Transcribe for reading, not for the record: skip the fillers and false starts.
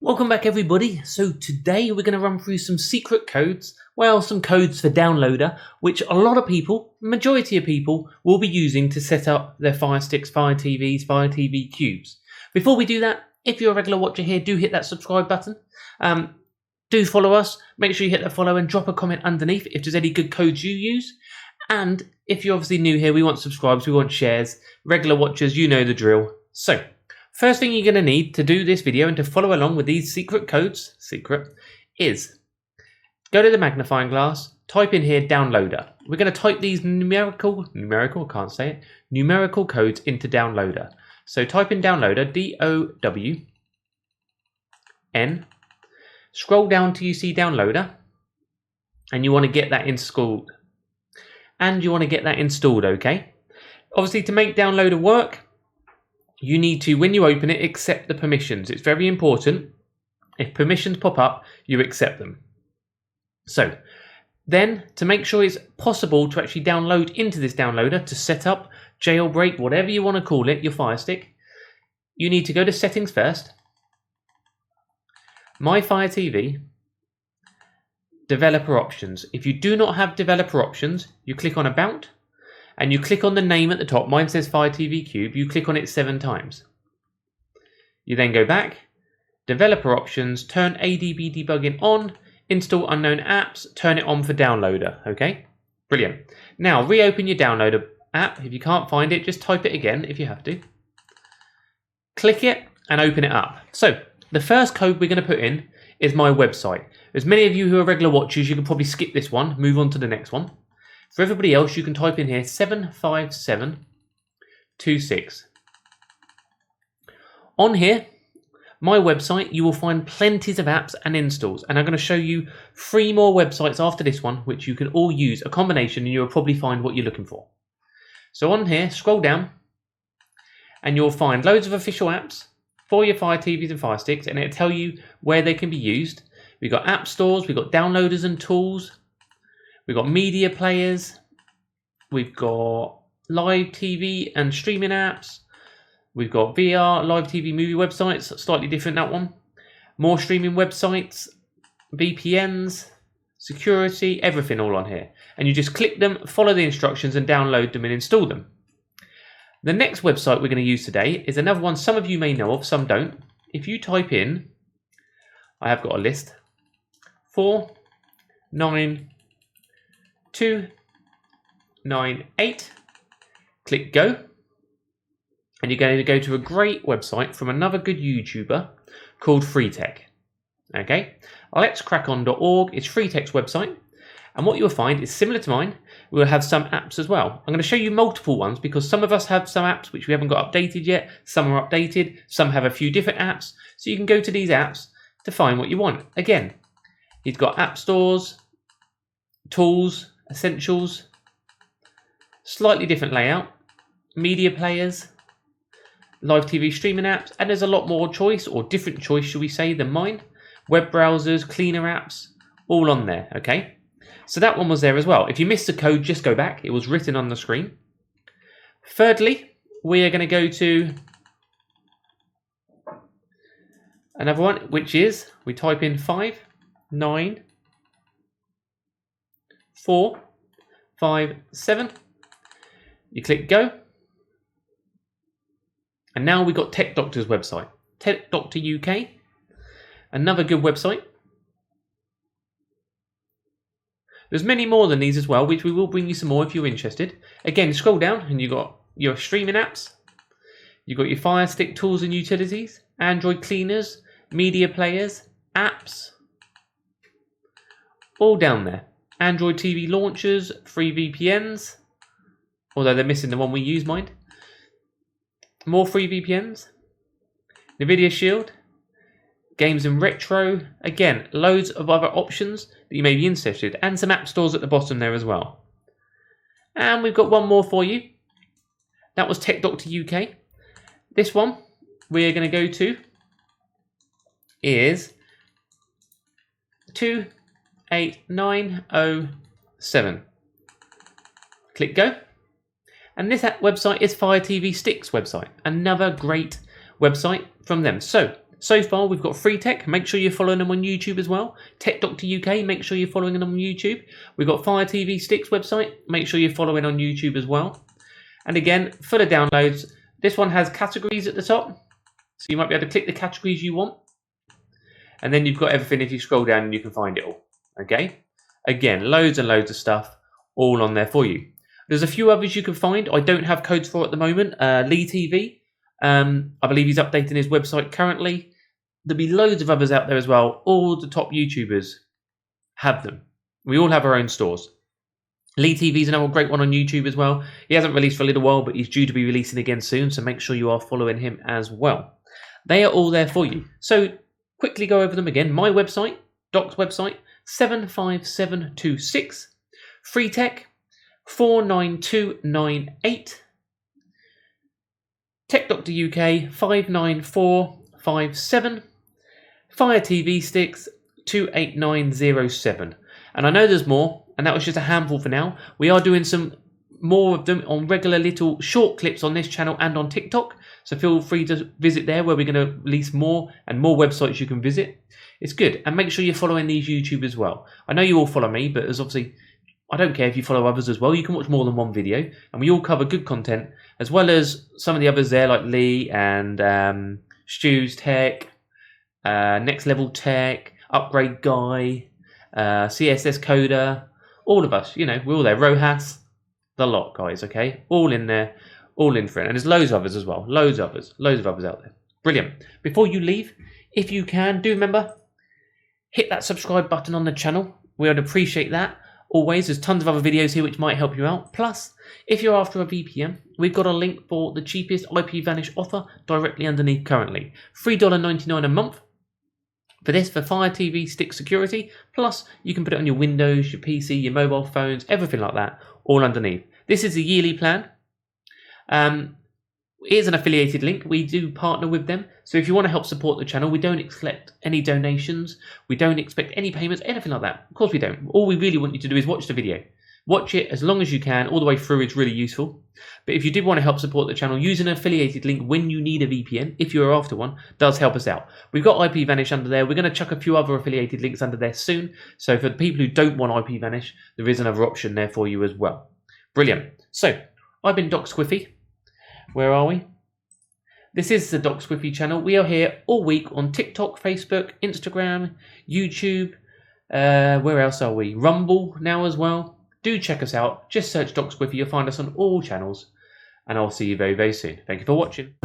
Welcome back everybody. So today we're going to run through some secret codes, well some codes for downloader, which a lot of people, majority of people, will be using to set up their Fire Sticks, Fire TVs, Fire TV Cubes. Before we do that, if you're a regular watcher here, do hit that subscribe button. Do follow us, make sure you hit that follow and drop a comment underneath if there's any good codes you use. And if you're obviously new here, we want subscribes, we want shares. Regular watchers, you know the drill. So, first thing you're going to need to do this video and to follow along with these secret codes, is go to the magnifying glass, type in here downloader. We're going to type these numerical codes into downloader. So type in downloader, D-O-W-N, scroll down till you see downloader, and you want to get that installed. Okay? Obviously, to make downloader work, you need to, when you open it, accept the permissions. It's very important. If permissions pop up, you accept them. So, then, to make sure it's possible to actually download into this downloader, to set up, jailbreak, whatever you want to call it, your Fire Stick, you need to go to settings first, My Fire TV, developer options. If you do not have developer options, you click on About, and you click on the name at the top. Mine says Fire TV Cube. You click on it 7 times. You then go back, developer options, turn ADB debugging on, install unknown apps, turn it on for downloader. Okay, brilliant. Now reopen your downloader app. If you can't find it, just type it again if you have to. Click it and open it up. So the first code we're going to put in is my website. As many of you who are regular watchers, you can probably skip this one, move on to the next one. For everybody else, you can type in here 75726. On here, my website, you will find plenty of apps and installs, and I'm going to show you 3 more websites after this one, which you can all use a combination, and you'll probably find what you're looking for. So on here, scroll down, and you'll find loads of official apps for your Fire TVs and Fire Sticks, and it'll tell you where they can be used. We've got app stores, we've got downloaders and tools, we've got media players, we've got live TV and streaming apps, we've got VR, live TV movie websites, slightly different that one, more streaming websites, VPNs, security, everything all on here. And you just click them, follow the instructions and download them and install them. The next website we're going to use today is another one some of you may know of, some don't. If you type in, I have got a list, 49298, click go, and you're going to go to a great website from another good YouTuber called Firestick. Okay, letscrackon.org is Firestick's website, and what you'll find is similar to mine. We'll have some apps as well. I'm going to show you multiple ones because some of us have some apps which we haven't got updated yet, some are updated, some have a few different apps, so you can go to these apps to find what you want. Again, you've got app stores, tools, essentials, slightly different layout, media players, live TV streaming apps, and there's a lot more choice, or different choice should we say, than mine. Web browsers, cleaner apps, all on there, okay? So that one was there as well. If you missed the code, just go back. It was written on the screen. Thirdly, we are going to go to another one, which is, we type in 59457. You click go. And now we've got Tech Doctor's website. Tech Doctor UK. Another good website. There's many more than these as well, which we will bring you some more if you're interested. Again, scroll down and you've got your streaming apps. You've got your Fire Stick tools and utilities, Android cleaners, media players, apps, all down there. Android TV launchers, free VPNs, although they're missing the one we use, mind. More free VPNs, NVIDIA Shield, games and retro, again, loads of other options that you may be interested, and some app stores at the bottom there as well. And we've got one more for you. That was Tech Doctor UK. This one we're going to go to is 28907. Click go. And this website is Fire TV Stick's website. Another great website from them. So So far, we've got Free Tech. Make sure you're following them on YouTube as well. Tech Doctor UK. Make sure you're following them on YouTube. We've got Fire TV Sticks website. Make sure you're following on YouTube as well. And again, for the downloads, this one has categories at the top. So you might be able to click the categories you want. And then you've got everything. If you scroll down, and you can find it all. Okay? Again, loads and loads of stuff all on there for you. There's a few others you can find. I don't have codes for at the moment. Lee TV. I believe he's updating his website currently. There'll be loads of others out there as well. All the top YouTubers have them. We all have our own stores. Lee TV is another great one on YouTube as well. He hasn't released for a little while, but he's due to be releasing again soon, so make sure you are following him as well. They are all there for you. So quickly go over them again. My website, Doc's website, 75726. Free Tech, 49298. Tech Doctor UK, 59457. Fire TV Sticks, 28907. And I know there's more, and that was just a handful for now. We are doing some more of them on regular little short clips on this channel and on TikTok. So feel free to visit there, where we're going to release more and more websites you can visit. It's good. And make sure you're following these YouTube as well. I know you all follow me, but there's obviously, I don't care if you follow others as well. You can watch more than one video, and we all cover good content, as well as some of the others there, like Lee and Stu's Tech, Next Level Tech, Upgrade Guy, CSS Coder, all of us, you know, we're all there. Rojas, the lot, guys, okay? All in there, all in for it. And there's loads of others as well. Loads of others out there. Brilliant. Before you leave, if you can, do remember, hit that subscribe button on the channel. We would appreciate that. Always, there's tons of other videos here which might help you out. Plus, if you're after a VPN, we've got a link for the cheapest IP Vanish offer directly underneath currently. $3.99 a month. For this, for Fire TV Stick security, plus you can put it on your Windows, your PC, your mobile phones, everything like that, all underneath. This is a yearly plan. Here's an affiliated link. We do partner with them. So if you want to help support the channel, we don't expect any donations. We don't expect any payments, anything like that. Of course we don't. All we really want you to do is watch the video. Watch it as long as you can, all the way through. It's really useful. But if you did want to help support the channel, use an affiliated link when you need a VPN, if you're after one, does help us out. We've got IP Vanish under there. We're going to chuck a few other affiliated links under there soon. So for the people who don't want IP Vanish, there is another option there for you as well. Brilliant. So I've been Doc Squiffy. Where are we? This is the Doc Squiffy channel. We are here all week on TikTok, Facebook, Instagram, YouTube. Where else are we? Rumble now as well. Do check us out. Just search Doc Squiffy. You'll find us on all channels. And I'll see you very, very soon. Thank you for watching.